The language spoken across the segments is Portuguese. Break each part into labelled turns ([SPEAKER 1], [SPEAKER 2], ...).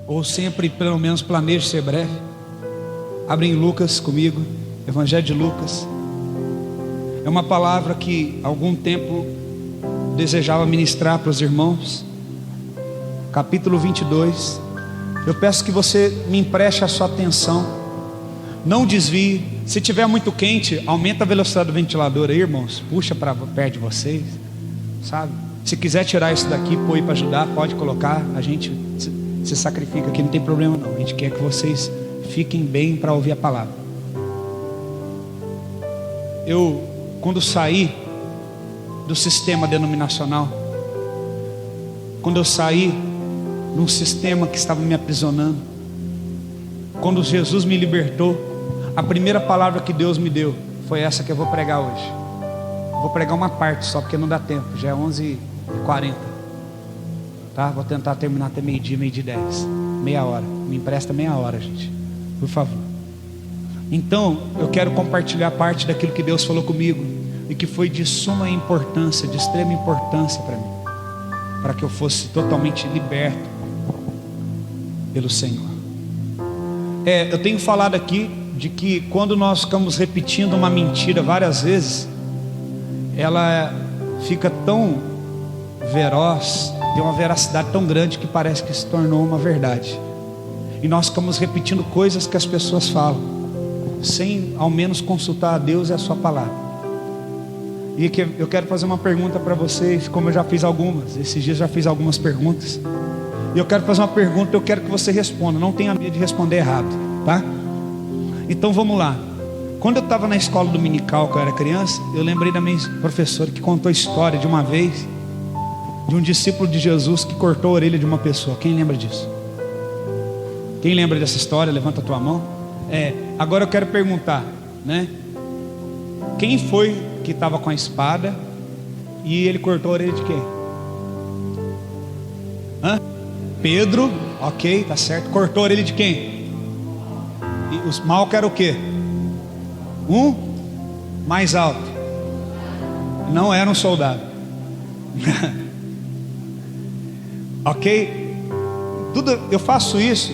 [SPEAKER 1] ou sempre, pelo menos, planeje ser breve. Abre em Lucas comigo, Evangelho de Lucas. É uma palavra que há algum tempo desejava ministrar para os irmãos. Capítulo 22. Eu peço que você me empreste a sua atenção. Não desvie. Se tiver muito quente, aumenta a velocidade do ventilador aí, irmãos. Puxa para perto de vocês, sabe? Se quiser tirar isso daqui, pôr para ajudar, pode colocar. A gente se sacrifica aqui, não tem problema não. A gente quer que vocês fiquem bem para ouvir a palavra. Eu, quando saí do sistema denominacional, quando eu saí num sistema que estava me aprisionando, quando Jesus me libertou, a primeira palavra que Deus me deu foi essa que eu vou pregar hoje. Eu vou pregar uma parte só, porque não dá tempo, já é 11h40, tá? Vou tentar terminar até meio-dia, meio-dia e 10, meia hora. Me empresta meia hora, gente, por favor. Então, eu quero compartilhar parte daquilo que Deus falou comigo e que foi de suma importância, de extrema importância para mim, para que eu fosse totalmente liberto pelo Senhor. Eu tenho falado aqui de que quando nós ficamos repetindo uma mentira várias vezes, ela fica tão veroz, tem uma veracidade tão grande que parece que se tornou uma verdade. E nós ficamos repetindo coisas que as pessoas falam, sem ao menos consultar a Deus e a sua palavra. E que eu quero fazer uma pergunta para vocês, como eu já fiz algumas, esses dias já fiz algumas perguntas. E eu quero fazer uma pergunta, eu quero que você responda, não tenha medo de responder errado, tá? Então vamos lá. Quando eu estava na escola dominical, que eu era criança, eu lembrei da minha professora que contou a história de uma vez, de um discípulo de Jesus que cortou a orelha de uma pessoa. Quem lembra disso? Quem lembra dessa história? Levanta a tua mão. Agora eu quero perguntar, né? Quem foi que estava com a espada e ele cortou a orelha de quem? Pedro, ok, tá certo. Cortou a orelha de quem? E os Malco era o quê? Mais alto. Não era um soldado. Ok? Eu faço isso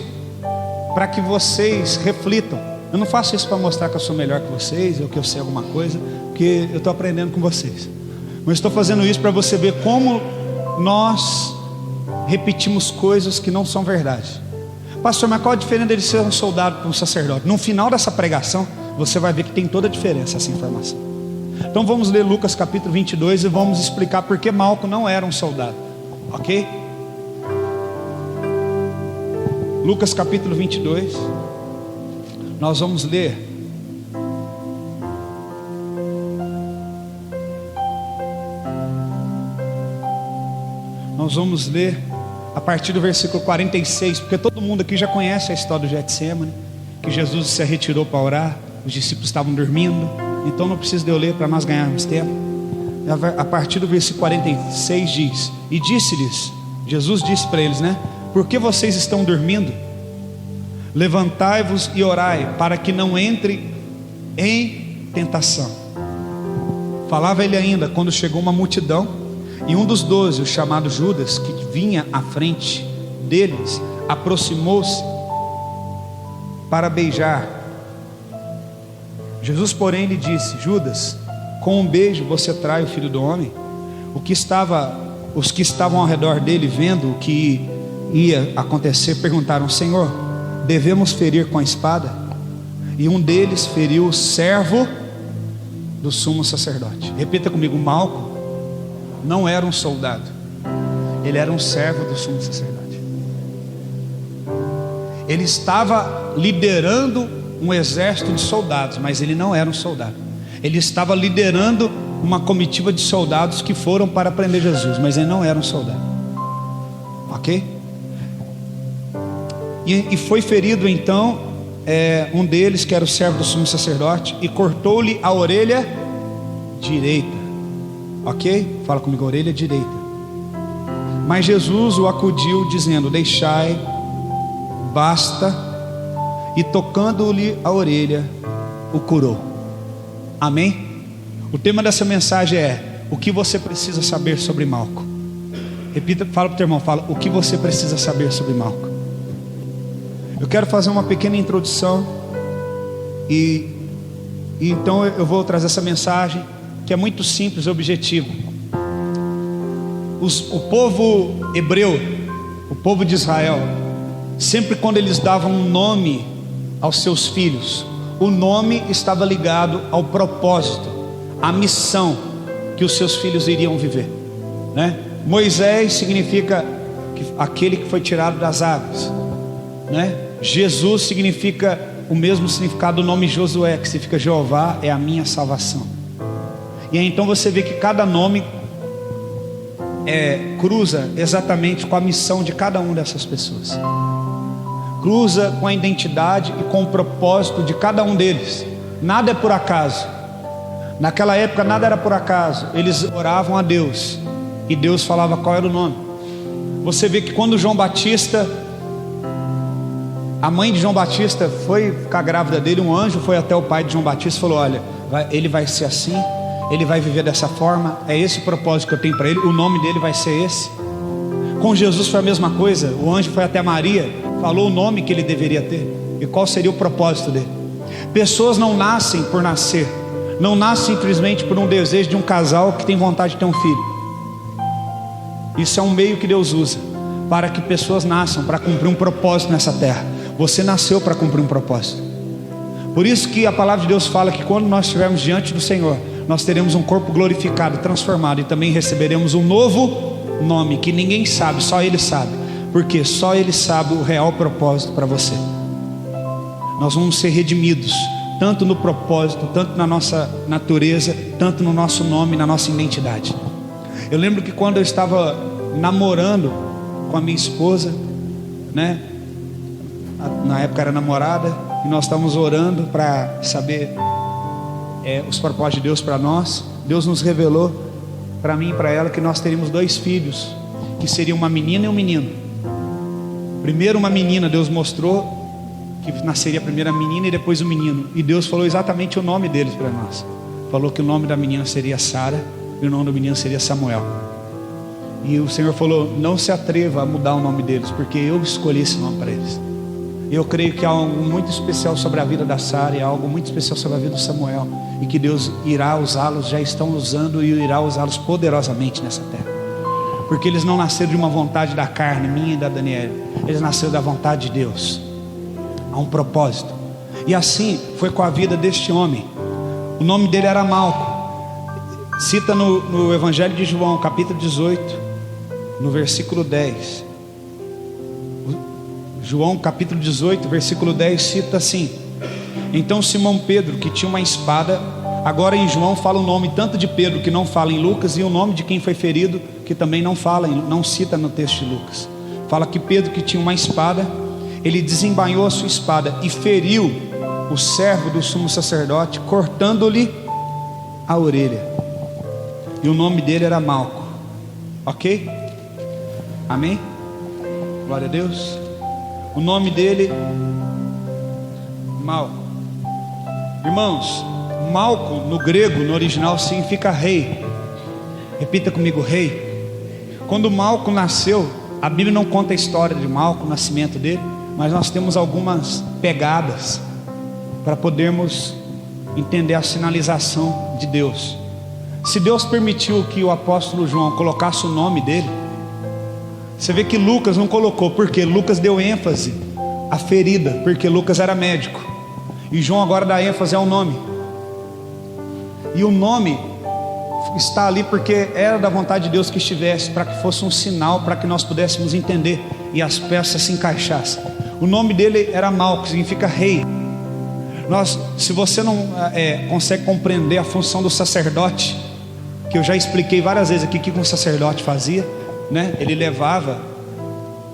[SPEAKER 1] para que vocês reflitam. Eu não faço isso para mostrar que eu sou melhor que vocês, ou que eu sei alguma coisa, porque eu estou aprendendo com vocês. Mas estou fazendo isso para você ver como nós repetimos coisas que não são verdade. Pastor, mas qual a diferença dele ser um soldado para um sacerdote? No final dessa pregação, você vai ver que tem toda a diferença essa informação. Então vamos ler Lucas capítulo 22 e vamos explicar por que Malco não era um soldado. Ok? Lucas capítulo 22. Nós vamos ler a partir do versículo 46, porque todo mundo aqui já conhece a história do Getsemane, que Jesus se retirou para orar, os discípulos estavam dormindo, então não precisa de eu ler para nós ganharmos tempo. A partir do versículo 46 diz: e disse-lhes, Jesus disse para eles, né? Por que vocês estão dormindo? Levantai-vos e orai, para que não entre em tentação. Falava ele ainda, quando chegou uma multidão, e um dos 12, o chamado Judas, que vinha à frente deles, aproximou-se para beijar. Jesus, porém, lhe disse: Judas, com um beijo você trai o Filho do Homem? Os que estavam ao redor dele, vendo o que ia acontecer, perguntaram: Senhor, devemos ferir com a espada? E um deles feriu o servo do sumo sacerdote. Repita comigo: Malco não era um soldado, ele era um servo do sumo sacerdote. Ele estava liderando um exército de soldados, mas ele não era um soldado. Ele estava liderando uma comitiva de soldados que foram para prender Jesus, mas ele não era um soldado. Ok? E foi ferido então um deles, que era o servo do sumo sacerdote, e cortou-lhe a orelha direita. Ok? Fala comigo, a orelha direita. Mas Jesus o acudiu, dizendo: deixai, basta. E tocando-lhe a orelha, o curou. Amém? O tema dessa mensagem é: o que você precisa saber sobre Malco? Repita, fala para o teu irmão, fala: o que você precisa saber sobre Malco? Eu quero fazer uma pequena introdução e então eu vou trazer essa mensagem que é muito simples e objetiva. O povo hebreu, o povo de Israel, sempre quando eles davam um nome aos seus filhos, o nome estava ligado ao propósito, à missão que os seus filhos iriam viver, né? Moisés significa aquele que foi tirado das águas, né? Jesus significa o mesmo significado do nome Josué, que significa Jeová é a minha salvação. E aí então você vê que cada nome cruza exatamente com a missão de cada uma dessas pessoas, cruza com a identidade e com o propósito de cada um deles. Nada é por acaso. Naquela época nada era por acaso. Eles oravam a Deus e Deus falava qual era o nome. Você vê que quando João Batista, a mãe de João Batista foi ficar grávida dele, um anjo foi até o pai de João Batista e falou: olha, ele vai ser assim, ele vai viver dessa forma, é esse o propósito que eu tenho para ele, o nome dele vai ser esse. Com Jesus foi a mesma coisa. O anjo foi até Maria, falou o nome que ele deveria ter e qual seria o propósito dele. Pessoas não nascem por nascer, não nascem simplesmente por um desejo de um casal que tem vontade de ter um filho. Isso é um meio que Deus usa para que pessoas nasçam para cumprir um propósito nessa terra. Você nasceu para cumprir um propósito. Por isso que a palavra de Deus fala que quando nós estivermos diante do Senhor, nós teremos um corpo glorificado, transformado, e também receberemos um novo nome que ninguém sabe, só Ele sabe, porque só Ele sabe o real propósito para você. Nós vamos ser redimidos, tanto no propósito, tanto na nossa natureza, tanto no nosso nome, na nossa identidade. Eu lembro que quando eu estava namorando com a minha esposa, né? Na época era namorada, e nós estávamos orando para saber os propósitos de Deus para nós. Deus nos revelou, para mim e para ela, que nós teríamos 2 filhos, que seriam uma menina e um menino. Primeiro uma menina, Deus mostrou que nasceria primeiro a menina e depois o menino, e Deus falou exatamente o nome deles para nós. Falou que o nome da menina seria Sara e o nome do menino seria Samuel. E o Senhor falou: não se atreva a mudar o nome deles, porque eu escolhi esse nome para eles. Eu creio que há algo muito especial sobre a vida da Sara e algo muito especial sobre a vida do Samuel, e que Deus irá usá-los, já estão usando e irá usá-los poderosamente nessa terra, porque eles não nasceram de uma vontade da carne, minha e da Daniela. Eles nasceram da vontade de Deus. Há um propósito. E assim foi com a vida deste homem. O nome dele era Malco. Cita no Evangelho de João, capítulo 18, no versículo 10. João capítulo 18, versículo 10 cita assim: então Simão Pedro, que tinha uma espada. Agora em João fala o nome tanto de Pedro, que não fala em Lucas, e o nome de quem foi ferido, que também não fala, não cita no texto de Lucas. Fala que Pedro, que tinha uma espada, ele desembainhou a sua espada e feriu o servo do sumo sacerdote, cortando-lhe a orelha. E o nome dele era Malco. Ok? Amém? Glória a Deus. O nome dele, Malco. Irmãos, Malco no grego, no original, significa rei. Repita comigo: rei. Quando Malco nasceu, a Bíblia não conta a história de Malco, o nascimento dele, mas nós temos algumas pegadas para podermos entender a sinalização de Deus. Se Deus permitiu que o apóstolo João colocasse o nome dele, você vê que Lucas não colocou, porque Lucas deu ênfase à ferida, porque Lucas era médico, e João agora dá ênfase ao nome. E o nome está ali porque era da vontade de Deus que estivesse, para que fosse um sinal, para que nós pudéssemos entender e as peças se encaixassem. O nome dele era Malco, que significa rei. Se você não consegue compreender a função do sacerdote, que eu já expliquei várias vezes aqui, o que um sacerdote fazia, né? Ele levava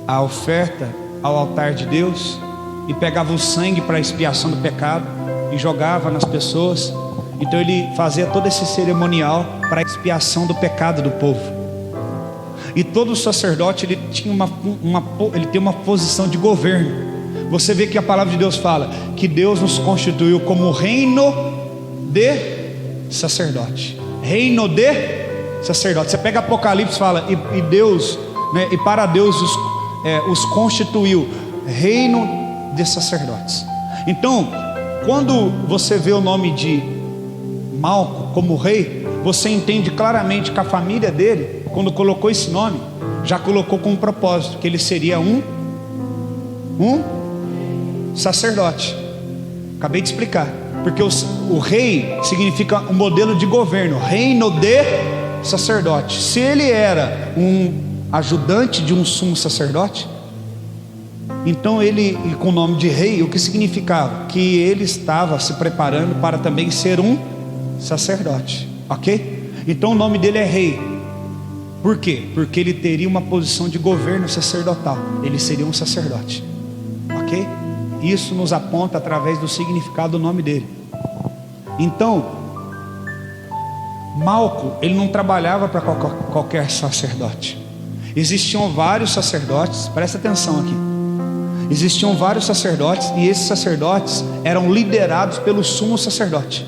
[SPEAKER 1] a oferta ao altar de Deus e pegava o sangue para a expiação do pecado e jogava nas pessoas. Então ele fazia todo esse cerimonial para a expiação do pecado do povo. E todo sacerdote ele tinha ele tem uma posição de governo. Você vê que a palavra de Deus fala que Deus nos constituiu como reino de sacerdote. Reino de sacerdote. Você pega Apocalipse e fala, e Deus, né, e para Deus os constituiu reino de sacerdotes. Então, quando você vê o nome de Malco como rei, você entende claramente que a família dele, quando colocou esse nome, já colocou com um propósito, que ele seria um sacerdote. Acabei de explicar, porque o rei significa um modelo de governo, reino de sacerdote. Se ele era um ajudante de um sumo sacerdote, então ele, com o nome de rei, o que significava? Que ele estava se preparando para também ser um sacerdote, ok? Então o nome dele é rei. Por quê? Porque ele teria uma posição de governo sacerdotal. Ele seria um sacerdote, ok? Isso nos aponta através do significado do nome dele. Então, Malco, ele não trabalhava para qualquer sacerdote. Existiam vários sacerdotes, presta atenção aqui. Existiam vários sacerdotes, e esses sacerdotes eram liderados pelo sumo sacerdote.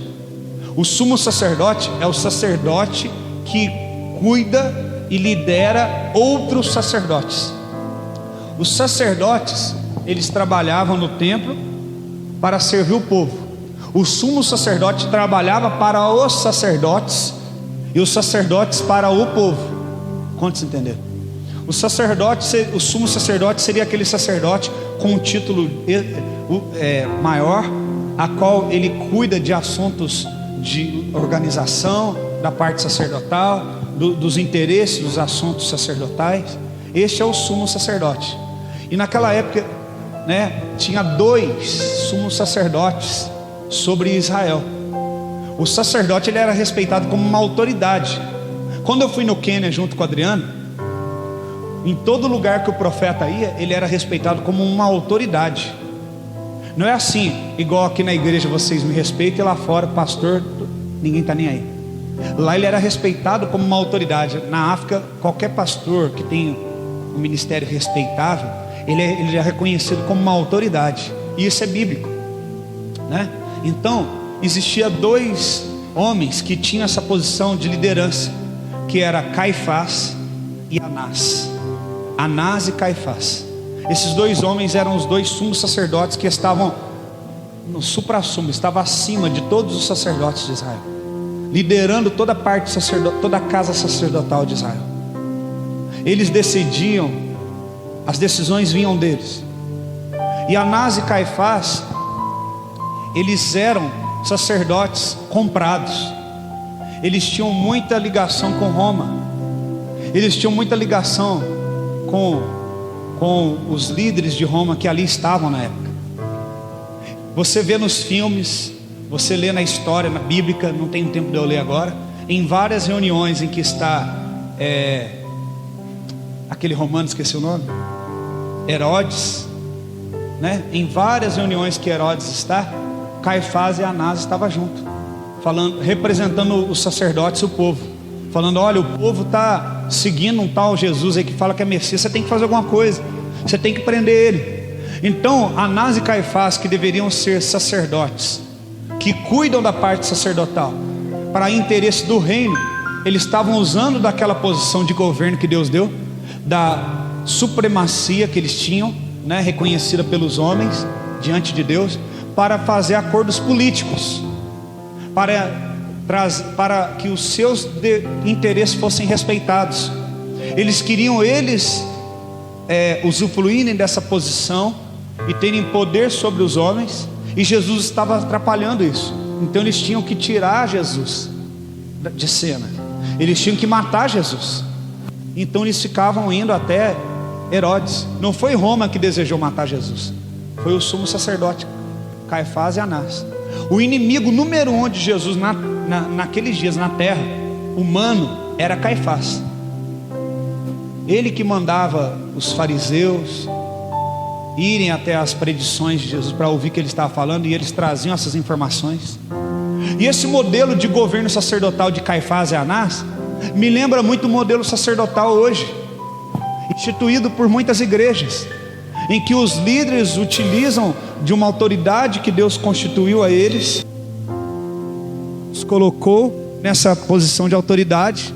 [SPEAKER 1] O sumo sacerdote é o sacerdote que cuida e lidera outros sacerdotes. Os sacerdotes, eles trabalhavam no templo para servir o povo. O sumo sacerdote trabalhava para os sacerdotes e os sacerdotes para o povo. Quantos entenderam? O sumo sacerdote seria aquele sacerdote com um título maior, a qual ele cuida de assuntos de organização, da parte sacerdotal, dos interesses, dos assuntos sacerdotais. Este é o sumo sacerdote. E naquela época, tinha 2 sumos sacerdotes sobre Israel. O sacerdote, ele era respeitado como uma autoridade. Quando eu fui no Quênia junto com o Adriano, em todo lugar que o profeta ia, ele era respeitado como uma autoridade. Não é assim, igual aqui na igreja vocês me respeitam e lá fora, pastor, ninguém está nem aí. Lá ele era respeitado como uma autoridade. Na África, qualquer pastor que tem um ministério respeitável, ele é reconhecido como uma autoridade. E isso é bíblico, né? Então, existia 2 homens que tinham essa posição de liderança, que era Caifás e Anás. Anás e Caifás. Esses 2 homens eram os 2 sumos sacerdotes que estavam no suprassumo, estavam acima de todos os sacerdotes de Israel, liderando toda a parte toda a casa sacerdotal de Israel. Eles decidiam, as decisões vinham deles. E Anás e Caifás, eles eram sacerdotes comprados. Eles tinham muita ligação com Roma. Eles tinham muita ligação com os líderes de Roma que ali estavam na época. Você vê nos filmes, você lê na história, na Bíblia, não tenho tempo de eu ler agora, em várias reuniões em que está aquele romano, esqueci o nome, Herodes, né? Em várias reuniões que Herodes está, Caifás e Anás estavam junto, falando, representando os sacerdotes e o povo, falando: olha, o povo está seguindo um tal Jesus aí que fala que é Messias, você tem que fazer alguma coisa, você tem que prender ele. Então Anás e Caifás, que deveriam ser sacerdotes, que cuidam da parte sacerdotal para interesse do reino, eles estavam usando daquela posição de governo que Deus deu, da supremacia que eles tinham, reconhecida pelos homens diante de Deus, para fazer acordos políticos, para que os seus interesses fossem respeitados. Eles queriam usufruírem dessa posição e terem poder sobre os homens, e Jesus estava atrapalhando isso. Então eles tinham que tirar Jesus de cena, eles tinham que matar Jesus. Então eles ficavam indo até Herodes. Não foi Roma que desejou matar Jesus, foi o sumo sacerdote Caifás e Anás. O inimigo número 1 de Jesus naqueles dias na terra, humano, era Caifás. Ele que mandava os fariseus irem até as predições de Jesus para ouvir o que ele estava falando, e eles traziam essas informações. E esse modelo de governo sacerdotal de Caifás e Anás me lembra muito o modelo sacerdotal hoje, instituído por muitas igrejas, em que os líderes utilizam de uma autoridade que Deus constituiu a eles, os colocou nessa posição de autoridade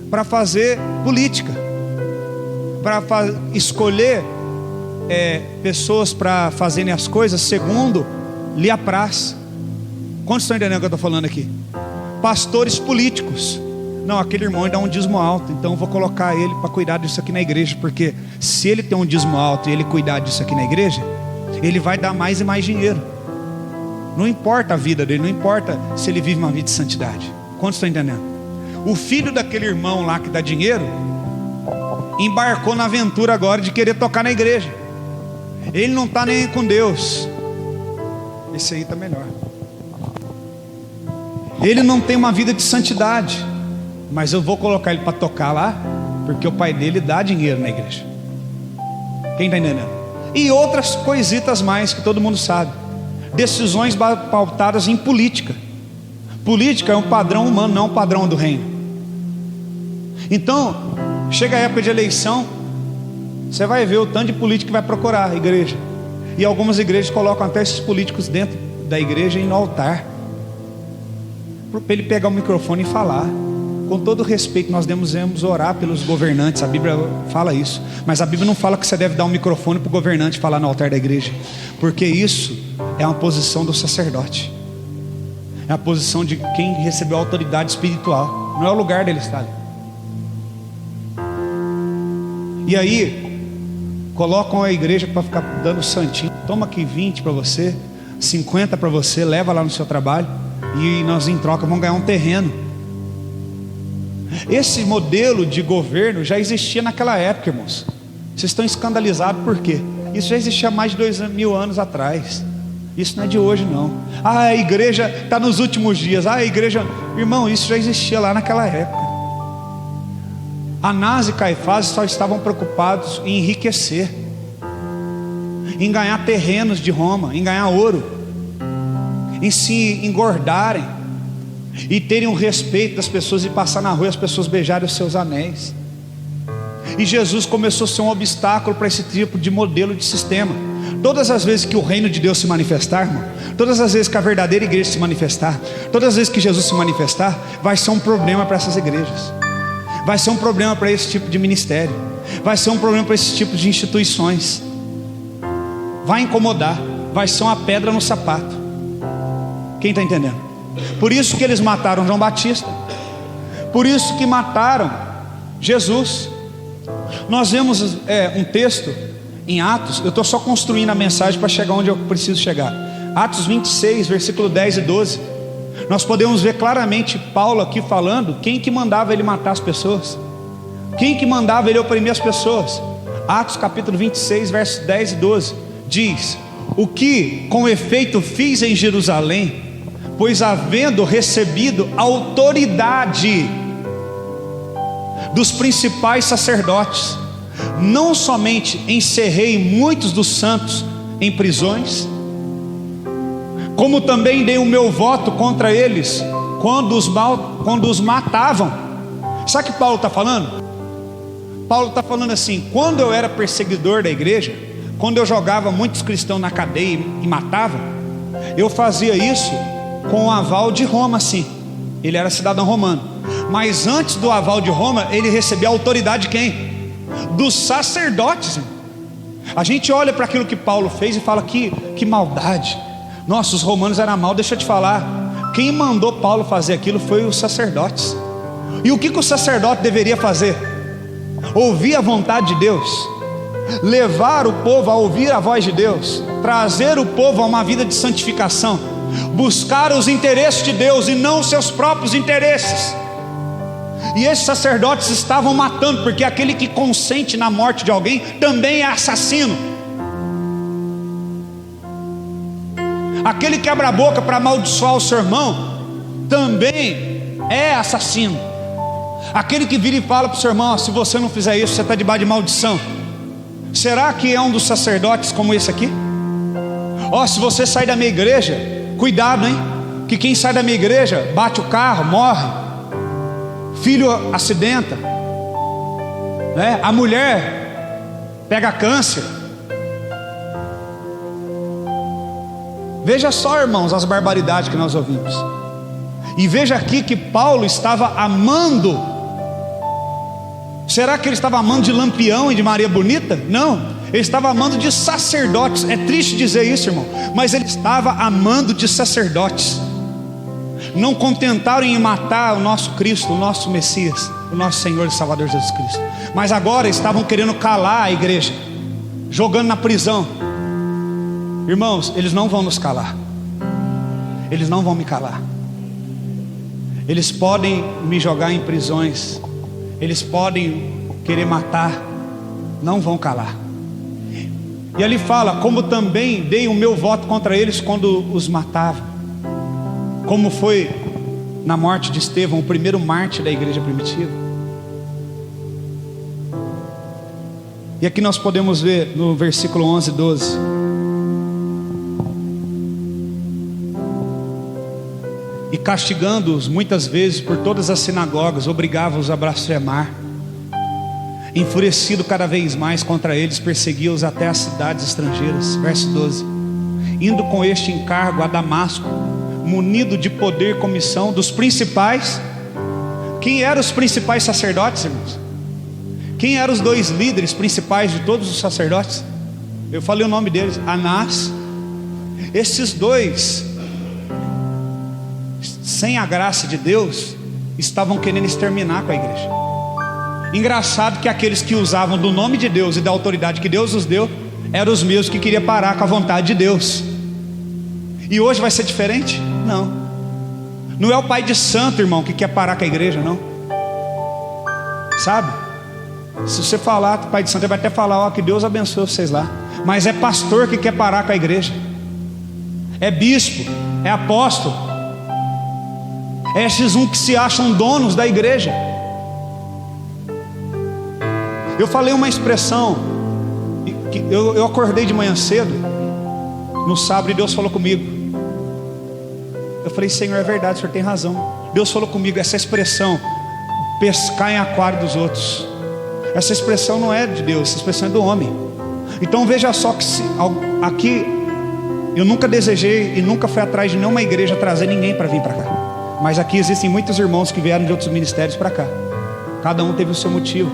[SPEAKER 1] para fazer política, para escolher pessoas para fazerem as coisas segundo lhe apraz. Quantos estão entendendo o que eu estou falando aqui? Pastores políticos. Não, aquele irmão dá um dízimo alto, então eu vou colocar ele para cuidar disso aqui na igreja, porque se ele tem um dízimo alto e ele cuidar disso aqui na igreja, ele vai dar mais e mais dinheiro. Não importa a vida dele, não importa se ele vive uma vida de santidade. Quantos estão entendendo? O filho daquele irmão lá que dá dinheiro embarcou na aventura agora de querer tocar na igreja. Ele não está nem com Deus. Esse aí está melhor. Ele não tem uma vida de santidade, mas eu vou colocar ele para tocar lá, porque o pai dele dá dinheiro na igreja. Quem está entendendo? E outras coisitas mais que todo mundo sabe. Decisões pautadas em política. Política é um padrão humano, não é um padrão do reino. Então, chega a época de eleição, você vai ver o tanto de político que vai procurar a igreja. E algumas igrejas colocam até esses políticos dentro da igreja e no altar, para ele pegar o microfone e falar. Com todo respeito, nós devemos orar pelos governantes. A Bíblia fala isso, mas a Bíblia não fala que você deve dar um microfone para o governante falar no altar da igreja, porque isso é uma posição do sacerdote, é a posição de quem recebeu a autoridade espiritual. Não é o lugar dele estar ali. E aí colocam a igreja para ficar dando santinho. Toma aqui 20 para você, 50 para você, leva lá no seu trabalho, e nós em troca vamos ganhar um terreno. Esse modelo de governo já existia naquela época, irmãos. Vocês estão escandalizados por quê? Isso já existia há mais de 2000 anos atrás. Isso não é de hoje não. A igreja está nos últimos dias. A igreja... Irmão, isso já existia lá naquela época. Anás e Caifás só estavam preocupados em enriquecer, em ganhar terrenos de Roma, em ganhar ouro, em se engordarem e terem um respeito das pessoas, e passar na rua e as pessoas beijarem os seus anéis. E Jesus começou a ser um obstáculo para esse tipo de modelo de sistema. Todas as vezes que o reino de Deus se manifestar, irmão, todas as vezes que a verdadeira igreja se manifestar, todas as vezes que Jesus se manifestar, vai ser um problema para essas igrejas, vai ser um problema para esse tipo de ministério, vai ser um problema para esse tipo de instituições. Vai incomodar, vai ser uma pedra no sapato. Quem está entendendo? Por isso que eles mataram João Batista, por isso que mataram Jesus. Nós vemos um texto em Atos. Eu estou só construindo a mensagem para chegar onde eu preciso chegar. Atos 26, versículo 10 e 12. Nós podemos ver claramente Paulo aqui falando quem que mandava ele matar as pessoas, quem que mandava ele oprimir as pessoas. Atos capítulo 26, versos 10 e 12 diz: o que com efeito fiz em Jerusalém, pois havendo recebido autoridade dos principais sacerdotes, não somente encerrei muitos dos santos em prisões, como também dei o meu voto contra eles quando os matavam. Sabe o que Paulo está falando? Paulo está falando assim: quando eu era perseguidor da igreja, quando eu jogava muitos cristãos na cadeia e matava, eu fazia isso com o aval de Roma, sim. Ele era cidadão romano, mas antes do aval de Roma, ele recebia a autoridade de quem? Dos sacerdotes. A gente olha para aquilo que Paulo fez e fala que maldade. Nossa, os romanos eram mal. Deixa eu te falar, quem mandou Paulo fazer aquilo foi os sacerdotes. E o que o sacerdote deveria fazer? Ouvir a vontade de Deus, levar o povo a ouvir a voz de Deus, trazer o povo a uma vida de santificação, buscar os interesses de Deus e não os seus próprios interesses. E esses sacerdotes estavam matando, porque aquele que consente na morte de alguém também é assassino. Aquele que abre a boca para amaldiçoar o seu irmão também é assassino. Aquele que vira e fala para o seu irmão: se você não fizer isso, você está debaixo de maldição. Será que é um dos sacerdotes como esse aqui? Se você sair da minha igreja, cuidado, hein? Que quem sai da minha igreja bate o carro, morre, filho acidenta, né? A mulher pega câncer. Veja só, irmãos, as barbaridades que nós ouvimos. E veja aqui que Paulo estava amando. Será que ele estava amando de Lampião e de Maria Bonita? Não, Ele estava amando de sacerdotes. É triste dizer isso, irmão, mas ele estava amando de sacerdotes. Não contentaram em matar o nosso Cristo, o nosso Messias, o nosso Senhor e Salvador Jesus Cristo, mas agora estavam querendo calar a igreja, jogando na prisão. Irmãos, eles não vão nos calar. Eles não vão me calar. Eles podem me jogar em prisões, eles podem querer matar, não vão calar. E ali fala, como também dei o meu voto contra eles quando os matava, como foi na morte de Estevão, o primeiro mártir da igreja primitiva. E aqui nós podemos ver no versículo 11 e 12: e castigando-os muitas vezes por todas as sinagogas, obrigava-os a blasfemar. Enfurecido cada vez mais contra eles, perseguia-os até as cidades estrangeiras. Verso 12: indo com este encargo a Damasco, munido de poder e comissão dos principais. Quem eram os principais sacerdotes, irmãos? Quem eram os dois líderes principais de todos os sacerdotes? Eu falei o nome deles, Anás. Esses dois, sem a graça de Deus, estavam querendo exterminar com a igreja. Engraçado que aqueles que usavam do nome de Deus e da autoridade que Deus nos deu, eram os mesmos que queriam parar com a vontade de Deus. E hoje vai ser diferente? Não. Não é o pai de santo, irmão, que quer parar com a igreja, não. Sabe? Se você falar com o pai de santo, ele vai até falar, ó, que Deus abençoe vocês lá. Mas é pastor que quer parar com a igreja. É bispo, é apóstolo. É esses que se acham donos da igreja. Eu falei uma expressão, que eu acordei de manhã cedo, no sábado, e Deus falou comigo. Eu falei, Senhor, é verdade, o Senhor tem razão. Deus falou comigo, essa expressão, pescar em aquário dos outros, essa expressão não é de Deus, essa expressão é do homem. Então veja só que aqui, eu nunca desejei e nunca fui atrás de nenhuma igreja trazer ninguém para vir para cá. Mas aqui existem muitos irmãos que vieram de outros ministérios para cá. Cada um teve o seu motivo,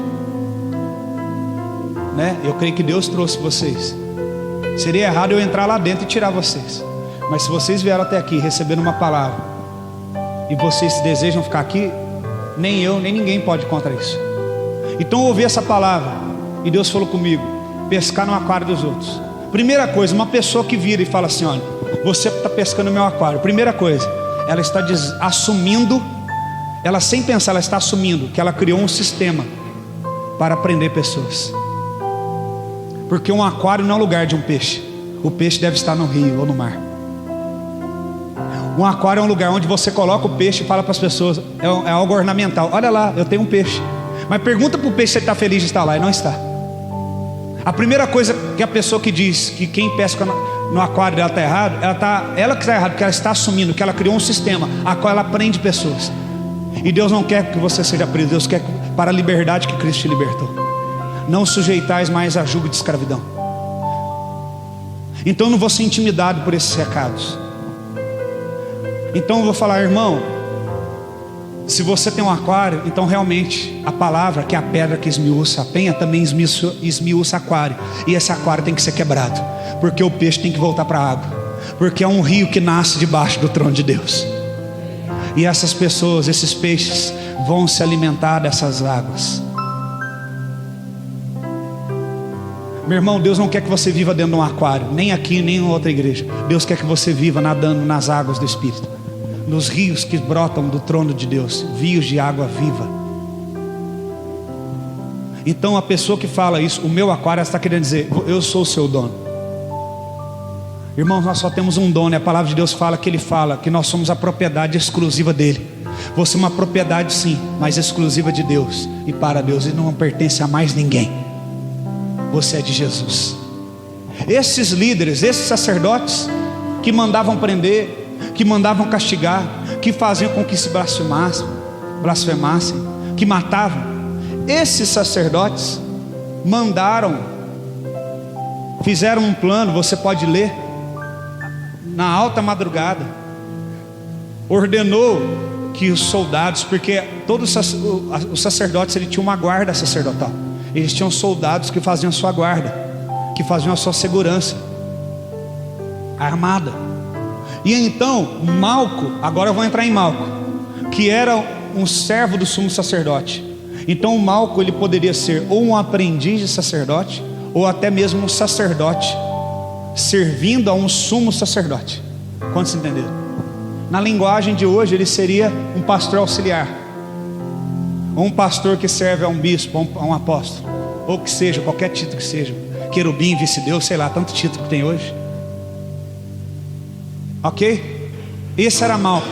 [SPEAKER 1] né? Eu creio que Deus trouxe vocês. Seria errado eu entrar lá dentro e tirar vocês. Mas se vocês vieram até aqui recebendo uma palavra e vocês desejam ficar aqui, nem eu, nem ninguém pode contra isso. Então eu ouvi essa palavra e Deus falou comigo, pescar no aquário dos outros. Primeira coisa, uma pessoa que vira e fala assim, olha, você está pescando no meu aquário. Primeira coisa, ela está assumindo, ela sem pensar, ela está assumindo que ela criou um sistema para prender pessoas. Porque um aquário não é o lugar de um peixe. O peixe deve estar no rio ou no mar. Um aquário é um lugar onde você coloca o peixe e fala para as pessoas, é algo ornamental. Olha lá, eu tenho um peixe. Mas pergunta para o peixe se ele está feliz de estar lá. E não está. A primeira coisa que a pessoa que diz que quem pesca no aquário dela está errado, ela que está errado, porque ela está assumindo que ela criou um sistema a qual ela prende pessoas. E Deus não quer que você seja preso. Deus quer para a liberdade que Cristo te libertou. Não sujeitais mais a jugo de escravidão. Então eu não vou ser intimidado por esses recados. Então eu vou falar, irmão, se você tem um aquário, então realmente a palavra, que é a pedra que esmiuça a penha, também esmiuça aquário. E esse aquário tem que ser quebrado, porque o peixe tem que voltar para a água, porque é um rio que nasce debaixo do trono de Deus. E essas pessoas, esses peixes, vão se alimentar dessas águas. Meu irmão, Deus não quer que você viva dentro de um aquário, nem aqui, nem em outra igreja. Deus quer que você viva nadando nas águas do Espírito, nos rios que brotam do trono de Deus, rios de água viva. Então a pessoa que fala isso, o meu aquário, está querendo dizer, eu sou o seu dono. Irmãos, nós só temos um dono, e a palavra de Deus fala que nós somos a propriedade exclusiva dele. Você é uma propriedade sim, mas exclusiva de Deus e para Deus, e não pertence a mais ninguém. Você é de Jesus. Esses líderes, esses sacerdotes que mandavam prender, que mandavam castigar, que faziam com que se blasfemassem, que matavam, esses sacerdotes fizeram um plano, você pode ler, na alta madrugada, ordenou que os soldados, porque todos os sacerdotes, ele tinha uma guarda sacerdotal. Eles tinham soldados que faziam sua guarda. que faziam a sua segurança armada. E então Malco, agora eu vou entrar em Malco, que era um servo do sumo sacerdote. Então o Malco, ele poderia ser ou um aprendiz de sacerdote, ou até mesmo um sacerdote servindo a um sumo sacerdote. Quantos entenderam? Na linguagem de hoje, ele seria um pastor auxiliar, ou um pastor que serve a um bispo, a um apóstolo, ou que seja, qualquer título que seja, querubim, vice-deus, sei lá, tanto título que tem hoje. Ok? Esse era Malco.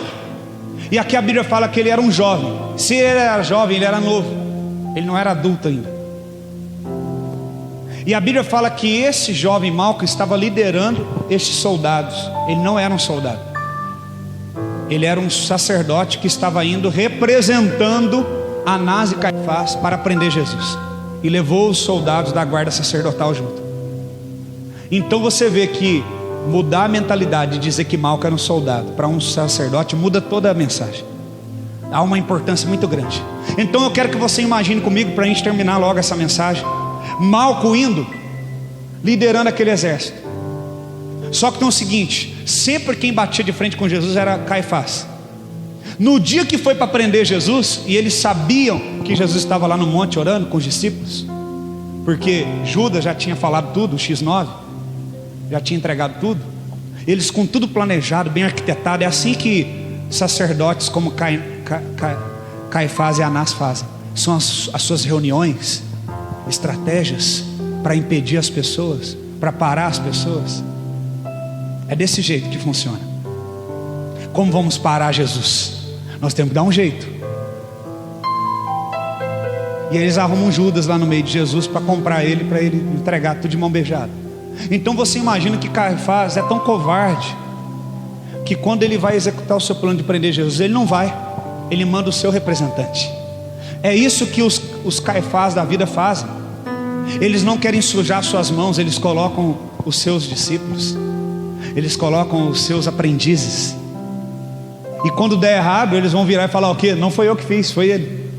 [SPEAKER 1] E aqui a Bíblia fala que ele era um jovem. Se ele era jovem, ele era novo, ele não era adulto ainda. E a Bíblia fala que esse jovem Malco estava liderando estes soldados. Ele não era um soldado, ele era um sacerdote que estava indo representando Anás e Caifás para prender Jesus, e levou os soldados da guarda sacerdotal junto. Então você vê que mudar a mentalidade de dizer que Malco era um soldado para um sacerdote muda toda a mensagem. Há uma importância muito grande. Então eu quero que você imagine comigo, para a gente terminar logo essa mensagem, Malco indo, liderando aquele exército. Só que tem o seguinte: sempre quem batia de frente com Jesus era Caifás. No dia que foi para prender Jesus, e eles sabiam que Jesus estava lá no monte orando com os discípulos, porque Judas já tinha falado tudo, o X9 já tinha entregado tudo, eles com tudo planejado, bem arquitetado. É assim que sacerdotes como Caifás e Anás fazem. São as suas reuniões, estratégias para impedir as pessoas, para parar as pessoas. É desse jeito que funciona. Como vamos parar Jesus? Nós temos que dar um jeito. E eles arrumam Judas lá no meio de Jesus para comprar ele, para ele entregar tudo de mão beijada. Então você imagina que Caifás é tão covarde que quando ele vai executar o seu plano de prender Jesus, ele não vai, ele manda o seu representante. É isso que os Caifás da vida fazem. Eles não querem sujar suas mãos, eles colocam os seus discípulos, eles colocam os seus aprendizes. E quando der errado, eles vão virar e falar o quê? Não foi eu que fiz, foi ele.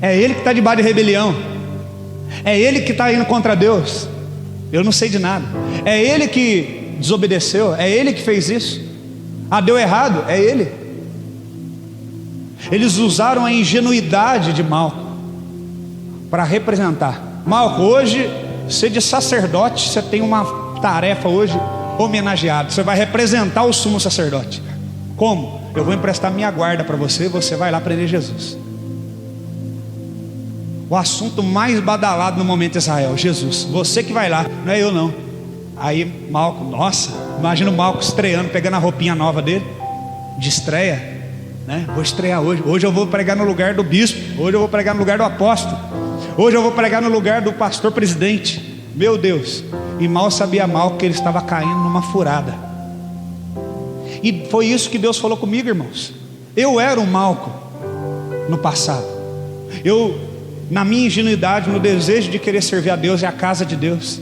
[SPEAKER 1] É ele que está debaixo de rebelião, é ele que está indo contra Deus. Eu não sei de nada. É ele que desobedeceu, é ele que fez isso. Ah, deu errado, é ele. Eles usaram a ingenuidade de Malco para representar. Malco, hoje, você de sacerdote, você tem uma tarefa hoje homenageada. Você vai representar o sumo sacerdote. Como? Eu vou emprestar minha guarda para você, você vai lá prender Jesus. O assunto mais badalado no momento de Israel: Jesus, você que vai lá, não é eu não. Aí Malco, nossa, imagina o Malco estreando, pegando a roupinha nova dele, de estreia, né? Vou estrear hoje. Hoje eu vou pregar no lugar do bispo, hoje eu vou pregar no lugar do apóstolo, hoje eu vou pregar no lugar do pastor presidente. Meu Deus. E mal sabia Malco que ele estava caindo numa furada. E foi isso que Deus falou comigo, irmãos. Eu era um Malco no passado. Eu, na minha ingenuidade, no desejo de querer servir a Deus e a casa de Deus,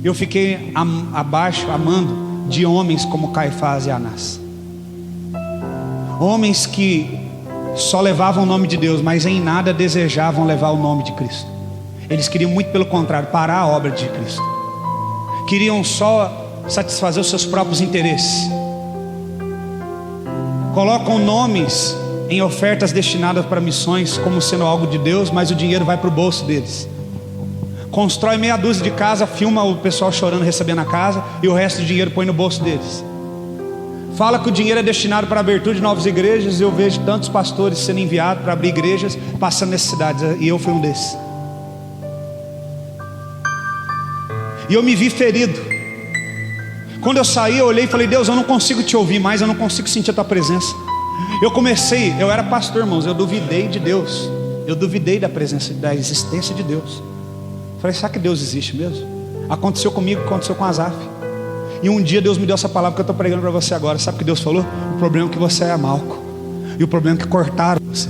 [SPEAKER 1] eu fiquei abaixo, amando de homens como Caifás e Anás. Homens que só levavam o nome de Deus, mas em nada desejavam levar o nome de Cristo. Eles queriam muito pelo contrário, parar a obra de Cristo. Queriam só satisfazer os seus próprios interesses. Colocam nomes em ofertas destinadas para missões como sendo algo de Deus, mas o dinheiro vai para o bolso deles. Constrói meia dúzia de casa, filma o pessoal chorando recebendo a casa, e o resto do dinheiro põe no bolso deles. Fala que o dinheiro é destinado para a abertura de novas igrejas. Eu vejo tantos pastores sendo enviados para abrir igrejas, passando necessidades, e eu fui um desses. E eu me vi ferido. Quando eu saí, eu olhei e falei: Deus, eu não consigo te ouvir mais, eu não consigo sentir a tua presença. Eu era pastor, irmãos, eu duvidei de Deus. Eu duvidei da presença, da existência de Deus. Falei: será que Deus existe mesmo? Aconteceu comigo, aconteceu com Asaf. E um dia Deus me deu essa palavra que eu estou pregando para você agora. Sabe o que Deus falou? O problema é que você é Malco. E o problema é que cortaram você.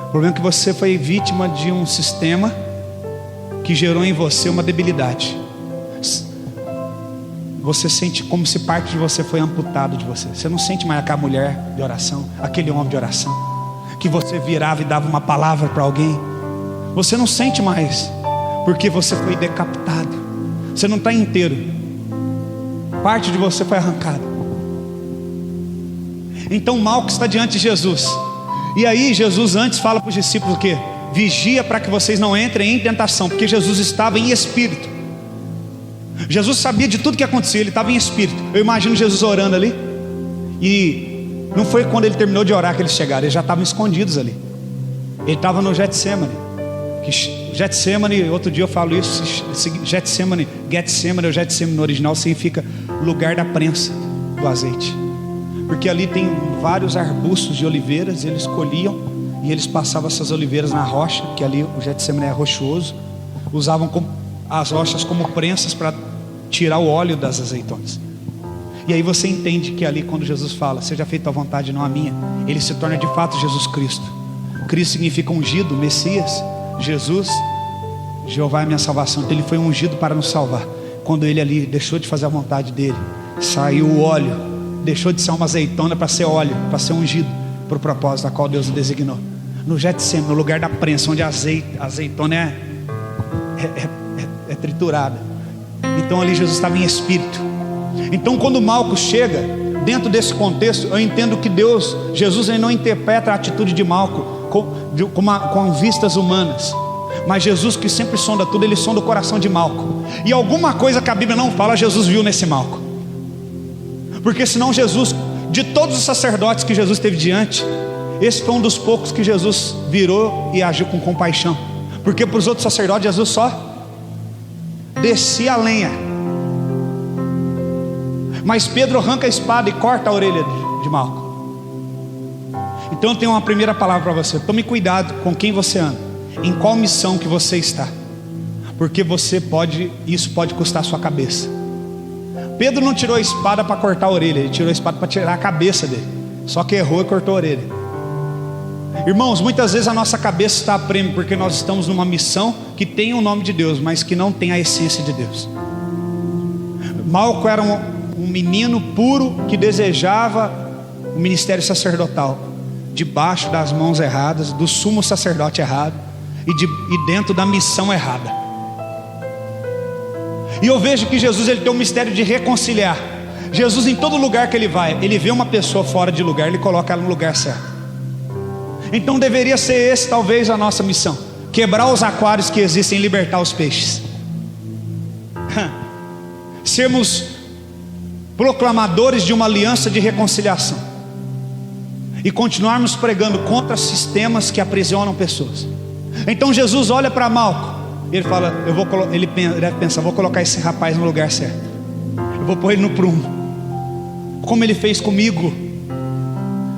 [SPEAKER 1] O problema é que você foi vítima de um sistema que gerou em você uma debilidade. Você sente como se parte de você foi amputado de você. Você não sente mais aquela mulher de oração, aquele homem de oração, que você virava e dava uma palavra para alguém. Você não sente mais. porque você foi decapitado. Você não está inteiro, parte de você foi arrancada. Então Malco está diante de Jesus. E aí Jesus antes fala para os discípulos o quê? Vigia para que vocês não entrem em tentação, porque Jesus estava em espírito. Jesus sabia de tudo que acontecia, ele estava em espírito. Eu imagino Jesus orando ali. E não foi quando ele terminou de orar que eles chegaram, eles já estavam escondidos ali. Ele estava no Getsemane. Getsemane, outro dia eu falo isso, Getsemane ou Getsemane no original significa lugar da prensa do azeite. Porque ali tem vários arbustos de oliveiras, eles colhiam e eles passavam essas oliveiras na rocha, que ali o Getsemane é rochoso. Usavam as rochas como prensas para tirar o óleo das azeitonas. E aí você entende que ali quando Jesus fala, seja feita a vontade, não a minha, ele se torna de fato Jesus Cristo. Cristo significa ungido, Messias. Jesus, Jeová é minha salvação. Então ele foi ungido para nos salvar. Quando ele ali deixou de fazer a vontade dele, saiu o óleo, deixou de ser uma azeitona para ser óleo, para ser ungido para o propósito a qual Deus o designou. No Getsemane, no lugar da prensa, onde a azeitona é triturada. Então ali Jesus estava em espírito. Então quando Malco chega, dentro desse contexto, eu entendo que Jesus ele não interpreta a atitude de Malco com vistas humanas, mas Jesus, que sempre sonda tudo, ele sonda o coração de Malco. E alguma coisa que a Bíblia não fala, Jesus viu nesse Malco. Porque senão Jesus, de todos os sacerdotes que Jesus teve diante, esse foi um dos poucos que Jesus virou e agiu com compaixão. Porque para os outros sacerdotes Jesus só descia a lenha. Mas Pedro arranca a espada e corta a orelha de Malco. Então eu tenho uma primeira palavra para você: tome cuidado com quem você anda, em qual missão que você está, porque isso pode custar a sua cabeça. Pedro não tirou a espada para cortar a orelha, ele tirou a espada para tirar a cabeça dele. Só que errou e cortou a orelha. Irmãos, muitas vezes a nossa cabeça está a prêmio, porque nós estamos numa missão que tem o nome de Deus, mas que não tem a essência de Deus. Malco era um menino puro que desejava o ministério sacerdotal, debaixo das mãos erradas, do sumo sacerdote errado e dentro da missão errada. E eu vejo que Jesus ele tem um mistério de reconciliar. Jesus, em todo lugar que ele vai, ele vê uma pessoa fora de lugar, ele coloca ela no lugar certo. Então deveria ser esse talvez a nossa missão: quebrar os aquários que existem e libertar os peixes. Sermos proclamadores de uma aliança de reconciliação e continuarmos pregando contra sistemas que aprisionam pessoas. Então Jesus olha para Malco, ele fala, ele deve pensar, vou colocar esse rapaz no lugar certo, eu vou pôr ele no prumo, como ele fez comigo,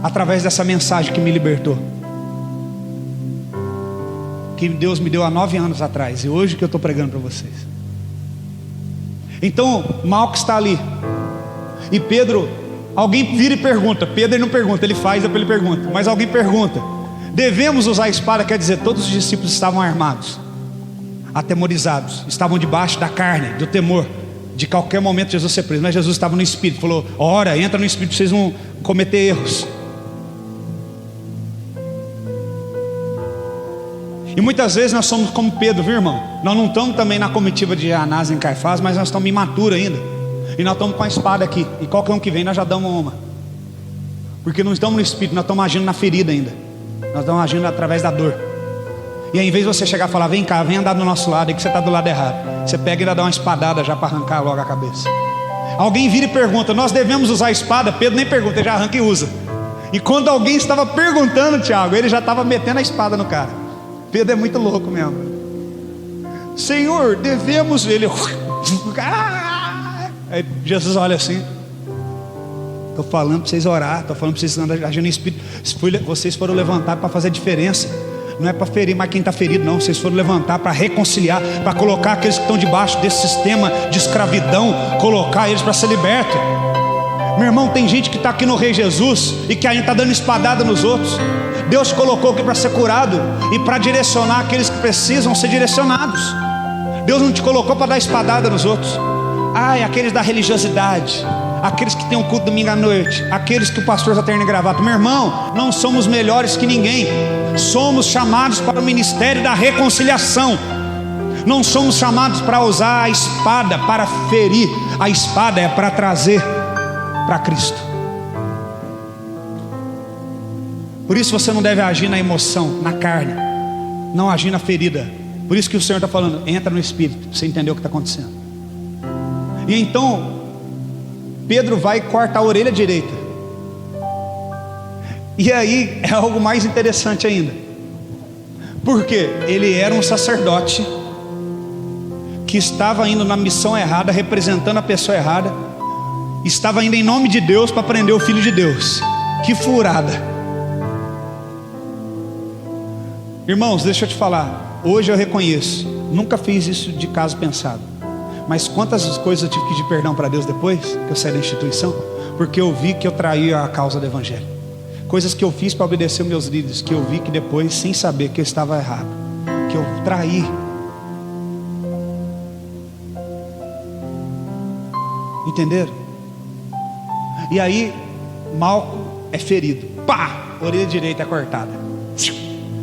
[SPEAKER 1] através dessa mensagem que me libertou, que Deus me deu há 9 anos atrás, e hoje que eu estou pregando para vocês. Então Malco está ali, e Pedro, alguém vira e pergunta. Pedro ele não pergunta, ele faz, depois ele pergunta. Mas alguém pergunta: devemos usar a espada? Quer dizer, todos os discípulos estavam armados, atemorizados, estavam debaixo da carne, do temor de qualquer momento Jesus ser preso. Mas Jesus estava no Espírito, falou: ora, entra no Espírito, vocês vão cometer erros. E muitas vezes nós somos como Pedro, viu, irmão? Nós não estamos também na comitiva de Anás em Caifás, mas nós estamos imaturos ainda. E nós estamos com a espada aqui, e qualquer um que vem nós já damos uma, porque não estamos no Espírito, nós estamos agindo na ferida ainda. Nós estamos agindo através da dor. E aí, em vez de você chegar e falar: vem cá, vem andar do nosso lado, é que você está do lado errado, você pega e ainda dá uma espadada já para arrancar logo a cabeça. Alguém vira e pergunta: nós devemos usar a espada? Pedro nem pergunta, ele já arranca e usa. E quando alguém estava perguntando, Tiago, ele já estava metendo a espada no cara. Pedro é muito louco mesmo. Senhor, devemos... Ele... Aí Jesus olha assim: estou falando para vocês orar, estou falando para vocês agir no Espírito. Vocês foram levantados para fazer diferença, não é para ferir mais quem está ferido, não. Vocês foram levantar para reconciliar, para colocar aqueles que estão debaixo desse sistema de escravidão, colocar eles para ser libertos. Meu irmão, tem gente que está aqui no Rei Jesus e que ainda está dando espadada nos outros. Deus te colocou aqui para ser curado e para direcionar aqueles que precisam ser direcionados. Deus não te colocou para dar espadada nos outros. Ai, aqueles da religiosidade, aqueles que tem um culto domingo à noite, aqueles que o pastor só terno e gravata. Meu irmão, não somos melhores que ninguém. Somos chamados para o ministério da reconciliação. Não somos chamados para usar a espada para ferir. A espada é para trazer para Cristo. Por isso você não deve agir na emoção, na carne, não agir na ferida. Por isso que o Senhor está falando, entra no Espírito, para você entender o que está acontecendo. E então Pedro vai e corta a orelha direita. E aí é algo mais interessante ainda, porque ele era um sacerdote que estava indo na missão errada, representando a pessoa errada, estava indo em nome de Deus para prender o Filho de Deus. Que furada. Irmãos, deixa eu te falar, hoje eu reconheço, nunca fiz isso de caso pensado, mas quantas coisas eu tive que pedir perdão para Deus depois que eu saí da instituição, porque eu vi que eu traí a causa do Evangelho. Coisas que eu fiz para obedecer os meus líderes, que eu vi que depois, sem saber, que eu estava errado, que eu traí. Entenderam? E aí Malco é ferido, pá, orelha direita é cortada.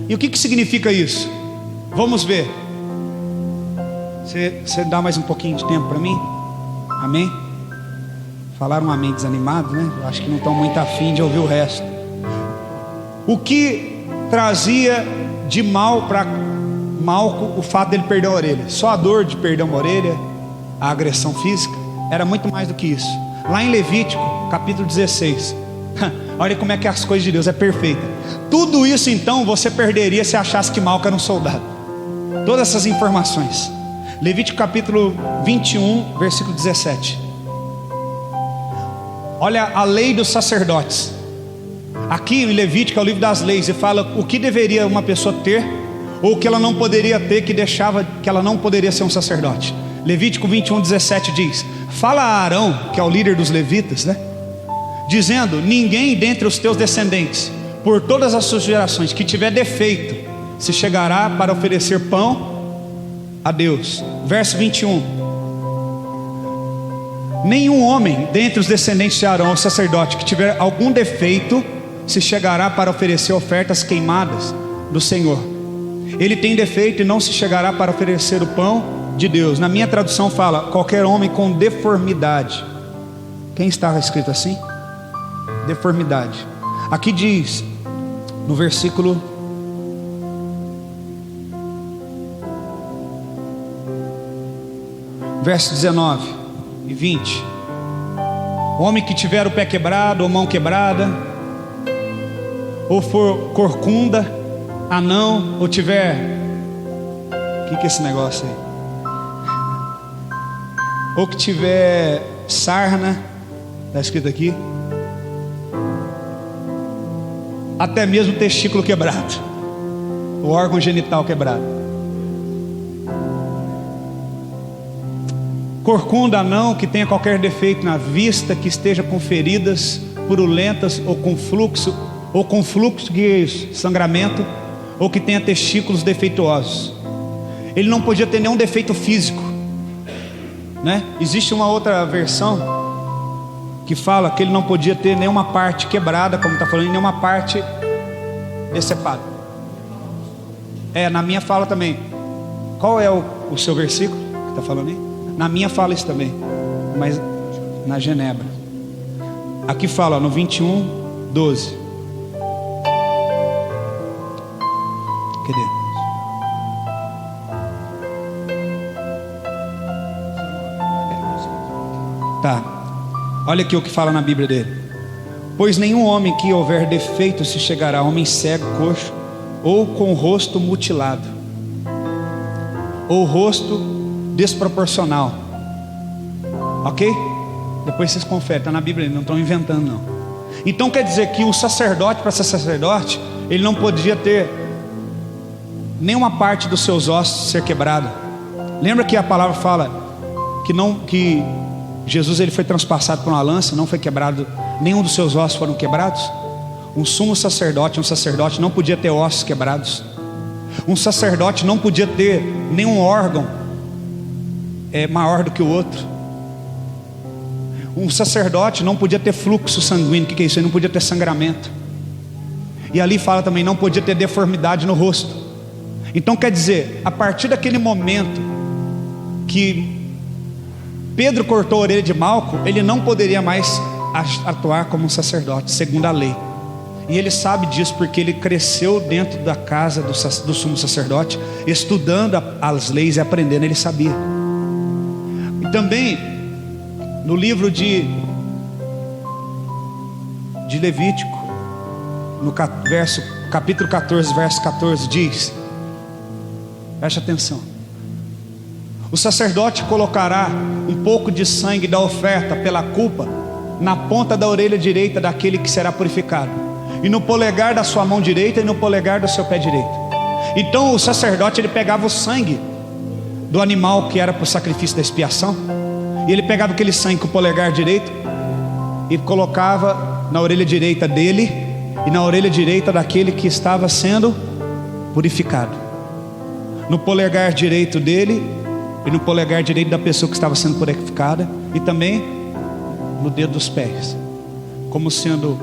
[SPEAKER 1] E o que significa isso? Vamos ver. Você dá mais um pouquinho de tempo para mim? Amém? Falaram um amém desanimado, né? Eu acho que não estão muito afim de ouvir o resto. O que trazia de mal para Malco o fato dele perder a orelha? Só a dor de perder uma orelha, a agressão física? Era muito mais do que isso. Lá em Levítico, capítulo 16, olha como é que as coisas de Deus é perfeita. Tudo isso então você perderia se achasse que Malco era um soldado. Todas essas informações. Levítico capítulo 21, versículo 17. Olha a lei dos sacerdotes. Aqui em Levítico é o livro das leis, e fala o que deveria uma pessoa ter, ou o que ela não poderia ter, que deixava que ela não poderia ser um sacerdote. Levítico 21, 17 diz: fala a Arão, que é o líder dos levitas, né? Dizendo: ninguém dentre os teus descendentes, por todas as suas gerações, que tiver defeito, se chegará para oferecer pão a Deus. Verso 21: nenhum homem dentre os descendentes de Arão, o sacerdote, que tiver algum defeito, se chegará para oferecer ofertas queimadas do Senhor. Ele tem defeito e não se chegará para oferecer o pão de Deus. Na minha tradução fala: qualquer homem com deformidade. Quem está escrito assim? Deformidade. Aqui diz no versículo verso 19 e 20: o homem que tiver o pé quebrado, ou mão quebrada, ou for corcunda, anão, ou tiver, o que é esse negócio aí? Ou que tiver sarna, está escrito aqui, até mesmo testículo quebrado, o órgão genital quebrado, corcunda, anão, que tenha qualquer defeito na vista, que esteja com feridas purulentas, ou com fluxo, que é isso? Sangramento, ou que tenha testículos defeituosos. Ele não podia ter nenhum defeito físico, né? Existe uma outra versão que fala que ele não podia ter nenhuma parte quebrada, como está falando, nenhuma parte decepada. Na minha fala também. Qual é o seu versículo que está falando aí? Na minha fala isso também, mas na Genebra. Aqui fala no 21, 12. Cadê? Tá. Olha aqui o que fala na Bíblia dele: pois nenhum homem que houver defeito se chegará a homem cego, coxo, ou com o rosto mutilado, ou rosto desproporcional. Ok? Depois vocês conferem, está na Bíblia, não estão inventando não. Então quer dizer que o sacerdote, para ser sacerdote, ele não podia ter nenhuma parte dos seus ossos ser quebrada. Lembra que a palavra fala que Jesus ele foi transpassado por uma lança, não foi quebrado, nenhum dos seus ossos foram quebrados? Um sumo sacerdote, um sacerdote não podia ter ossos quebrados. Um sacerdote não podia ter nenhum órgão maior do que o outro. Um sacerdote não podia ter fluxo sanguíneo. O que é isso? Ele não podia ter sangramento. E ali fala também, não podia ter deformidade no rosto. Então quer dizer, a partir daquele momento que Pedro cortou a orelha de Malco, ele não poderia mais atuar como um sacerdote, segundo a lei. E ele sabe disso porque ele cresceu dentro da casa do sumo sacerdote, estudando as leis e aprendendo, ele sabia. E também no livro de Levítico, no capítulo 14, verso 14, diz, preste atenção: o sacerdote colocará um pouco de sangue da oferta pela culpa na ponta da orelha direita daquele que será purificado, e no polegar da sua mão direita e no polegar do seu pé direito. Então o sacerdote, ele pegava o sangue do animal que era para o sacrifício da expiação, e ele pegava aquele sangue com o polegar direito e colocava na orelha direita dele e na orelha direita daquele que estava sendo purificado, no polegar direito dele e no polegar direito da pessoa que estava sendo purificada, e também no dedo dos pés, como sendo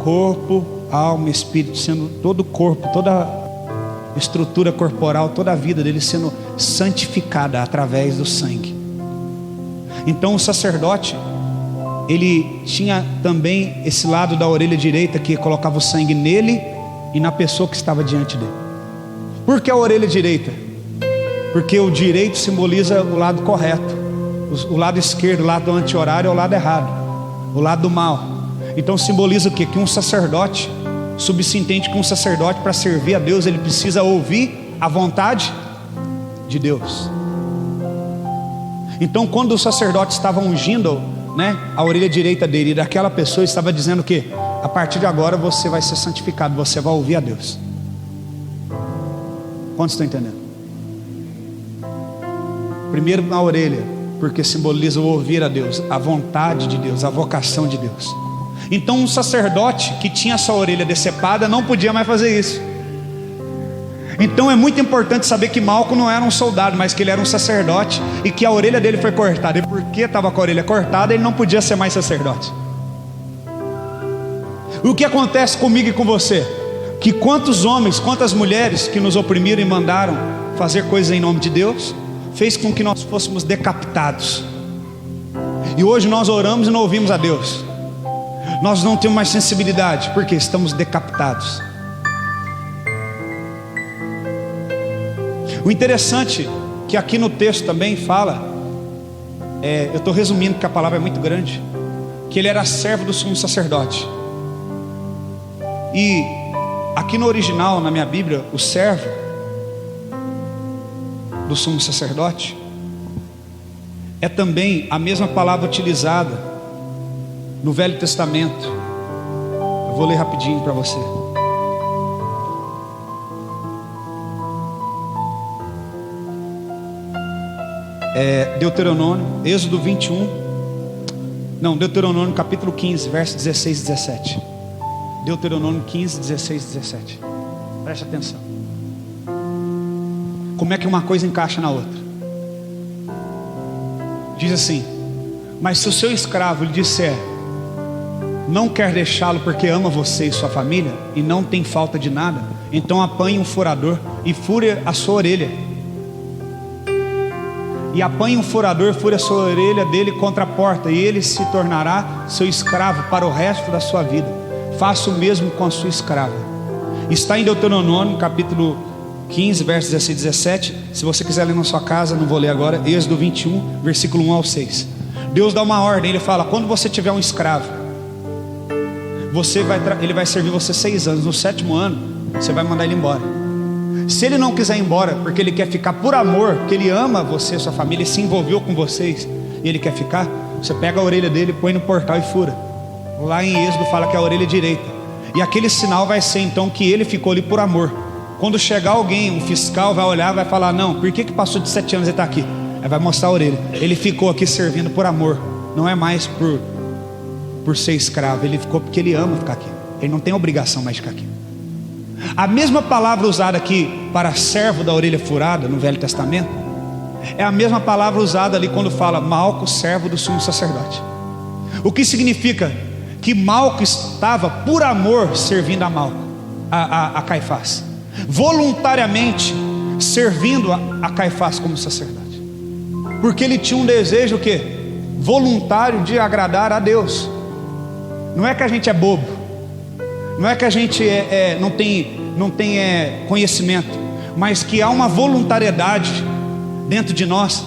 [SPEAKER 1] corpo, alma, espírito, sendo todo o corpo, toda a estrutura corporal, toda a vida dele sendo santificada através do sangue. Então o sacerdote, ele tinha também esse lado da orelha direita que colocava o sangue nele e na pessoa que estava diante dele. Por que a orelha direita? Porque o direito simboliza o lado correto, o lado esquerdo, o lado anti-horário, é o lado errado, o lado do mal. Então simboliza o quê? Que um sacerdote, subsintente que um sacerdote, para servir a Deus, ele precisa ouvir a vontade de Deus. Então quando o sacerdote estava ungindo, a orelha direita dele e daquela pessoa, estava dizendo que a partir de agora você vai ser santificado, você vai ouvir a Deus. Quantos estão entendendo? Primeiro na orelha, porque simboliza o ouvir a Deus, a vontade de Deus, a vocação de Deus. Então um sacerdote que tinha sua orelha decepada não podia mais fazer isso. Então é muito importante saber que Malco não era um soldado, mas que ele era um sacerdote, e que a orelha dele foi cortada. E porque estava com a orelha cortada, ele não podia ser mais sacerdote. O que acontece comigo e com você? Que quantos homens, quantas mulheres que nos oprimiram e mandaram fazer coisas em nome de Deus, fez com que nós fôssemos decapitados. E hoje nós oramos e não ouvimos a Deus. Nós não temos mais sensibilidade, porque estamos decapitados. O interessante que aqui no texto também fala, eu estou resumindo porque a palavra é muito grande, que ele era servo do sumo sacerdote. E aqui no original, na minha Bíblia, o servo do sumo sacerdote é também a mesma palavra utilizada no Velho Testamento. Eu vou ler rapidinho para você. Deuteronômio, Êxodo 21, Deuteronômio capítulo 15, versos 16 e 17. Deuteronômio 15, 16 e 17. Preste atenção. Como é que uma coisa encaixa na outra? Diz assim: mas se o seu escravo lhe disser, não quer deixá-lo porque ama você e sua família, e não tem falta de nada, então apanhe um furador e fure a sua orelha. E apanhe um furador, fure a sua orelha dele contra a porta, e ele se tornará seu escravo para o resto da sua vida. Faça o mesmo com a sua escrava. Está em Deuteronômio capítulo 15, versos 16 e 17. Se você quiser ler na sua casa, não vou ler agora. Êxodo 21, versículo 1 ao 6. Deus dá uma ordem, ele fala: quando você tiver um escravo, ele vai servir você 6 anos. No 7º ano, você vai mandar ele embora. Se ele não quiser ir embora, porque ele quer ficar por amor, porque ele ama você e sua família, ele se envolveu com vocês e ele quer ficar, você pega a orelha dele, põe no portal e fura. Lá em Êxodo fala que é a orelha direita. E aquele sinal vai ser então que ele ficou ali por amor. Quando chegar alguém, um fiscal vai olhar, vai falar: não, por que passou de 7 anos ele está aqui? Aí vai mostrar a orelha. Ele ficou aqui servindo por amor, não é mais por ser escravo. Ele ficou porque ele ama ficar aqui. Ele não tem obrigação mais de ficar aqui. A mesma palavra usada aqui para servo da orelha furada no Velho Testamento é a mesma palavra usada ali quando fala Malco, servo do sumo sacerdote. O que significa que Malco estava por amor servindo a Caifás, voluntariamente servindo a Caifás como sacerdote. Porque ele tinha um desejo o quê? Voluntário de agradar a Deus. Não é que a gente é bobo, não é que a gente não tem conhecimento, mas que há uma voluntariedade dentro de nós.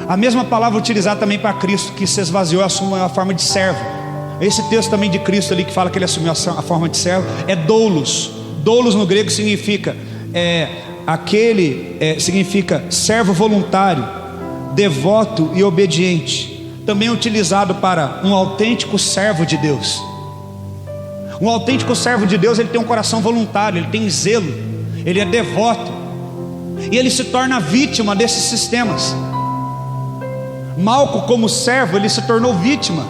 [SPEAKER 1] A mesma palavra utilizada também para Cristo, que se esvaziou e assumiu a forma de servo. Esse texto também de Cristo ali, que fala que ele assumiu a forma de servo, é doulos. Doulos no grego significa significa servo voluntário, devoto e obediente. Também é utilizado para um autêntico servo de Deus. Um autêntico servo de Deus, ele tem um coração voluntário, ele tem zelo, ele é devoto, e ele se torna vítima desses sistemas. Malco, como servo, ele se tornou vítima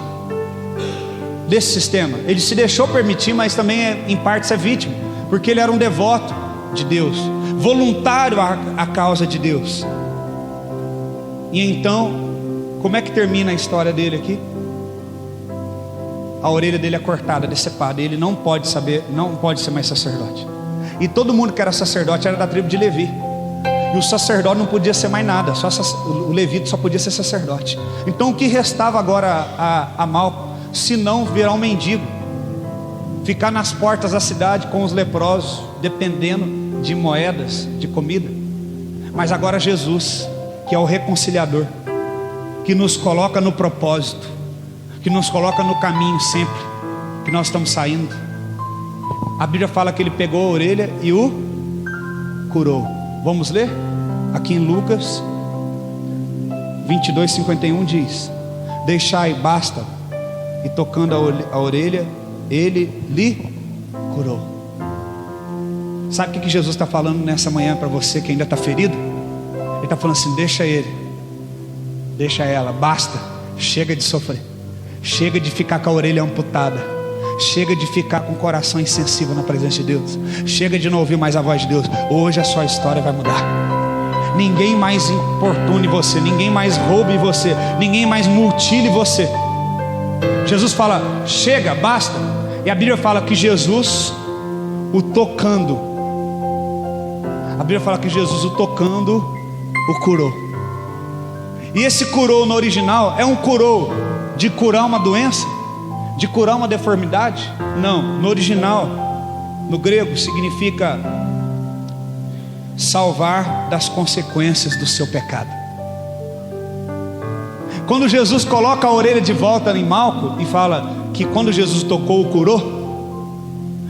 [SPEAKER 1] desse sistema. Ele se deixou permitir, mas também em parte é vítima, porque ele era um devoto de Deus, voluntário à causa de Deus. E então, como é que termina a história dele aqui? A orelha dele é cortada, decepada, e ele não pode ser mais sacerdote. E todo mundo que era sacerdote era da tribo de Levi. E o sacerdote não podia ser mais nada, o levita só podia ser sacerdote. Então o que restava agora a Malco, se não virar um mendigo, ficar nas portas da cidade com os leprosos, dependendo de moedas, de comida. Mas agora Jesus, que é o reconciliador, que nos coloca no propósito, que nos coloca no caminho sempre que nós estamos saindo. A Bíblia fala que ele pegou a orelha e o curou. Vamos ler? Aqui em Lucas 22:51 diz: deixai, basta. E tocando a orelha, ele lhe curou. Sabe o que Jesus está falando nessa manhã para você que ainda está ferido? Ele está falando assim: deixa ele, deixa ela, basta. Chega de sofrer, chega de ficar com a orelha amputada, chega de ficar com o coração insensível na presença de Deus, chega de não ouvir mais a voz de Deus. Hoje a sua história vai mudar. Ninguém mais importune você, ninguém mais roube você, ninguém mais mutile você. Jesus fala: chega, basta. E a Bíblia fala que Jesus o tocando, a Bíblia fala que Jesus o tocando o curou. E esse curou no original é um curou de curar uma doença, de curar uma deformidade? Não, no original, no grego, significa salvar das consequências do seu pecado. Quando Jesus coloca a orelha de volta em Malco e fala que quando Jesus tocou o curou,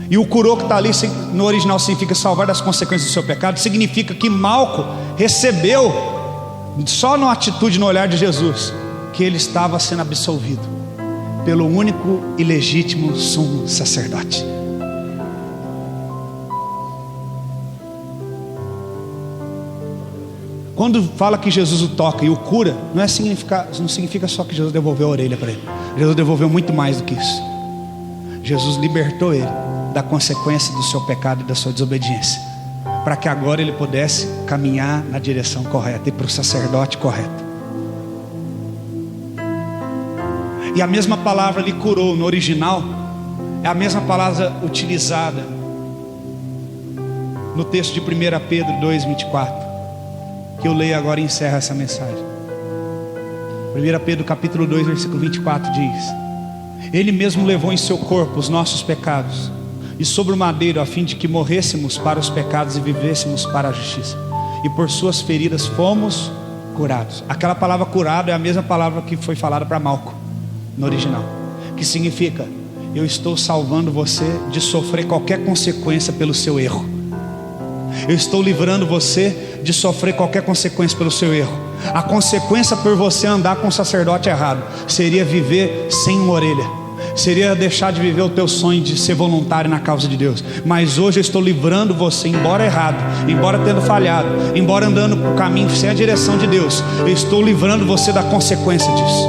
[SPEAKER 1] e o curou que está ali no original significa salvar das consequências do seu pecado, significa que Malco recebeu, só na atitude, no olhar de Jesus, que ele estava sendo absolvido pelo único e legítimo sumo sacerdote. Quando fala que Jesus o toca e o cura, não significa só que Jesus devolveu a orelha para ele. Jesus devolveu muito mais do que isso. Jesus libertou ele da consequência do seu pecado e da sua desobediência, para que agora ele pudesse caminhar na direção correta e para o sacerdote correto. E a mesma palavra ali, curou, no original, é a mesma palavra utilizada no texto de 1 Pedro 2:24, que eu leio agora e encerro essa mensagem. 1 Pedro capítulo 2, versículo 24 diz: ele mesmo levou em seu corpo os nossos pecados, e sobre o madeiro, a fim de que morrêssemos para os pecados e vivêssemos para a justiça, e por suas feridas fomos curados. Aquela palavra curado é a mesma palavra que foi falada para Malco no original, que significa: eu estou salvando você de sofrer qualquer consequência pelo seu erro. Eu estou livrando você de sofrer qualquer consequência pelo seu erro. A consequência por você andar com o sacerdote errado seria viver sem uma orelha, seria deixar de viver o teu sonho de ser voluntário na causa de Deus. Mas hoje eu estou livrando você, embora errado, embora tendo falhado, embora andando por caminho sem a direção de Deus, eu estou livrando você da consequência disso.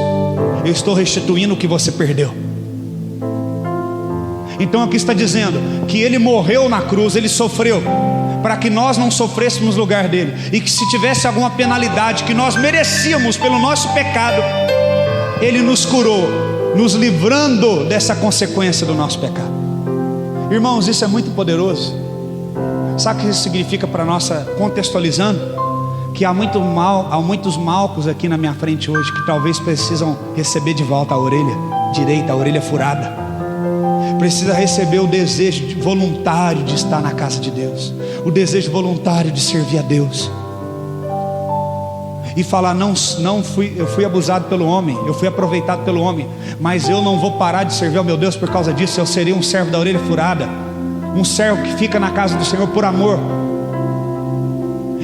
[SPEAKER 1] Eu estou restituindo o que você perdeu. Então aqui está dizendo que ele morreu na cruz, ele sofreu para que nós não sofrêssemos no lugar dele, e que se tivesse alguma penalidade que nós merecíamos pelo nosso pecado, ele nos curou, nos livrando dessa consequência do nosso pecado. Irmãos, isso é muito poderoso. Sabe o que isso significa para nós, contextualizando? que há muitos malcos aqui na minha frente hoje que talvez precisam receber de volta a orelha direita, a orelha furada. Precisa receber o desejo voluntário de estar na casa de Deus, o desejo voluntário de servir a Deus. E falar, eu fui abusado pelo homem, eu fui aproveitado pelo homem, mas eu não vou parar de servir ao meu Deus por causa disso. Eu serei um servo da orelha furada, um servo que fica na casa do Senhor por amor.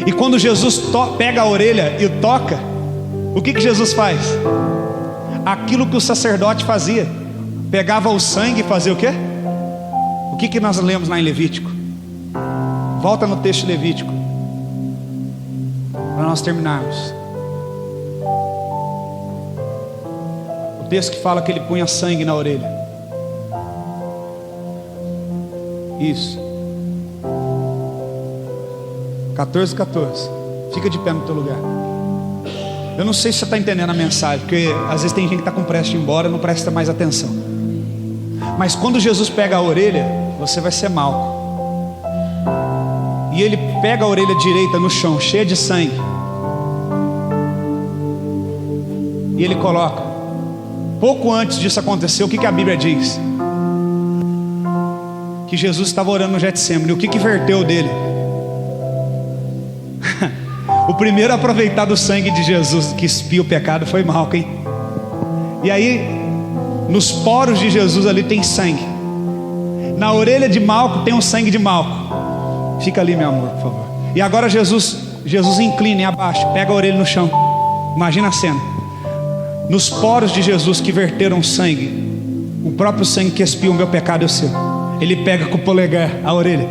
[SPEAKER 1] E quando Jesus pega a orelha e toca, o que Jesus faz? Aquilo que o sacerdote fazia, pegava o sangue e fazia o quê? O que nós lemos lá em Levítico? Volta no texto de Levítico, para nós terminarmos. O texto que fala que ele punha sangue na orelha. Isso. 14:14. Fica de pé no teu lugar. Eu não sei se você está entendendo a mensagem, porque às vezes tem gente que está com pressa de ir embora e não presta mais atenção. Mas quando Jesus pega a orelha, você vai ser Malco. E ele pega a orelha direita no chão, cheia de sangue, e ele coloca. Pouco antes disso acontecer, o que a Bíblia diz? Que Jesus estava orando no Getsemane. O que verteu dele? O primeiro a aproveitar do sangue de Jesus que expia o pecado foi Malco, hein? E aí, nos poros de Jesus ali tem sangue. Na orelha de Malco tem o sangue de Malco. Fica ali, meu amor, por favor. E agora Jesus inclina e abaixa, pega a orelha no chão. Imagina a cena. Nos poros de Jesus que verteram sangue, o próprio sangue que expiou o meu pecado e o seu, ele pega com o polegar a orelha,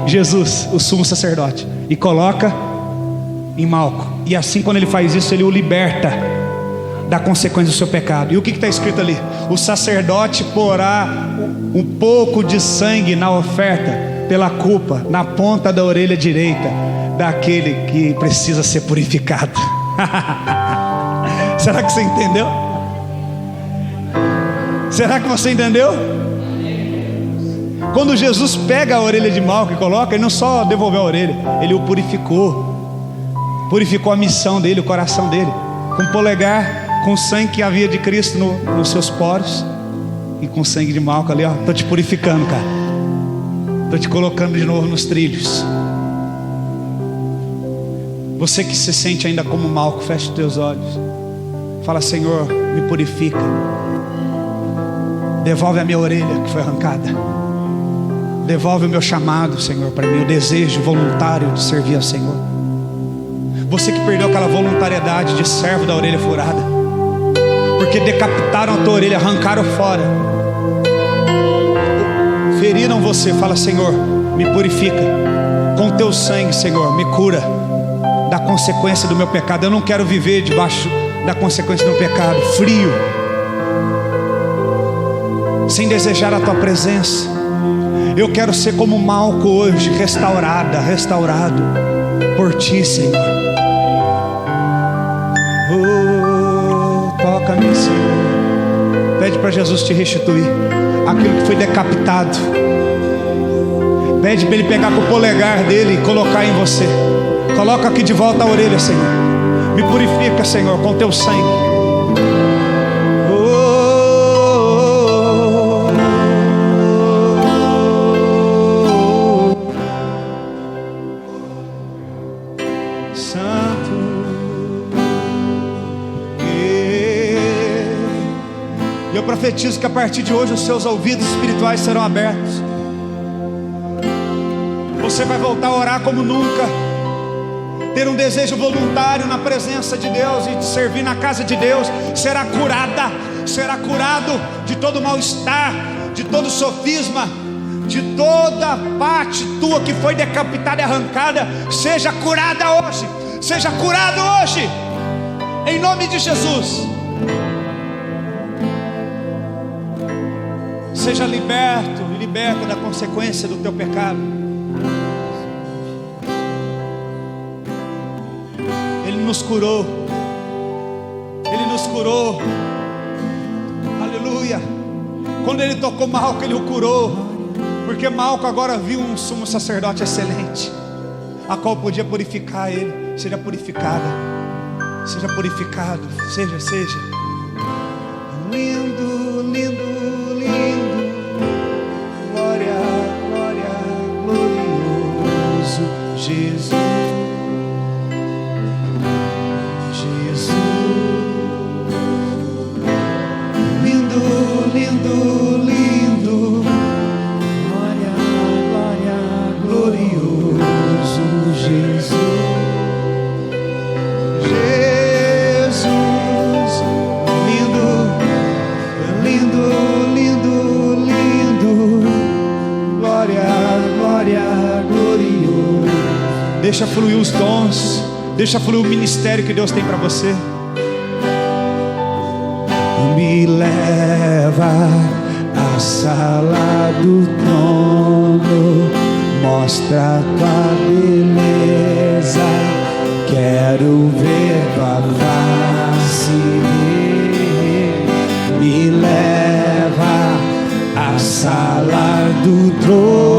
[SPEAKER 1] Jesus, o sumo sacerdote, e coloca em Malco. E assim, quando ele faz isso, ele o liberta da consequência do seu pecado. E o que está escrito ali? O sacerdote porá um pouco de sangue na oferta pela culpa, na ponta da orelha direita daquele que precisa ser purificado. Será que você entendeu? Será que você entendeu? Quando Jesus pega a orelha de Malco e coloca, ele não só devolveu a orelha, ele o purificou. Purificou a missão dele, o coração dele, com o polegar, com o sangue que havia de Cristo nos seus poros, e com o sangue de Malco ali, ó. Estou te purificando, cara. Estou te colocando de novo nos trilhos. Você que se sente ainda como Malco, feche os teus olhos. Fala, Senhor, me purifica. Devolve a minha orelha que foi arrancada. Devolve o meu chamado, Senhor, para mim, o desejo voluntário de servir ao Senhor. Você que perdeu aquela voluntariedade de servo da orelha furada, porque decapitaram a tua orelha, arrancaram fora, feriram você. Fala, Senhor, me purifica com teu sangue, Senhor, me cura da consequência do meu pecado. Eu não quero viver debaixo da consequência do meu pecado, frio, sem desejar a tua presença. Eu quero ser como Malco hoje, restaurado por ti, Senhor. Toca-me, Senhor. Pede para Jesus te restituir aquilo que foi decapitado. Pede para Ele pegar com o polegar dele e colocar em você. Coloca aqui de volta a orelha, Senhor. Me purifica, Senhor, com teu sangue. Eu profetizo que a partir de hoje os seus ouvidos espirituais serão abertos. Você vai voltar a orar como nunca, ter um desejo voluntário na presença de Deus e de servir na casa de Deus. Será curado de todo mal-estar, de todo sofisma, de toda parte tua que foi decapitada e arrancada. Seja curada hoje, seja curado hoje, em nome de Jesus. Seja liberto e liberta da consequência do teu pecado. Ele nos curou. Ele nos curou. Aleluia. Quando Ele tocou Malco, Ele o curou. Porque Malco agora viu um sumo sacerdote excelente, a qual podia purificar ele. Seja purificada. Seja purificado. Seja. Lindo, lindo, lindo. Glória, glória, glorioso Jesus. Jesus. Lindo, lindo, lindo. Glória, glória, glorioso Jesus. Deixa fluir os dons, deixa fluir o ministério que Deus tem para você. Me leva à sala do trono, mostra a tua beleza, quero ver tua face. Me leva à sala do trono,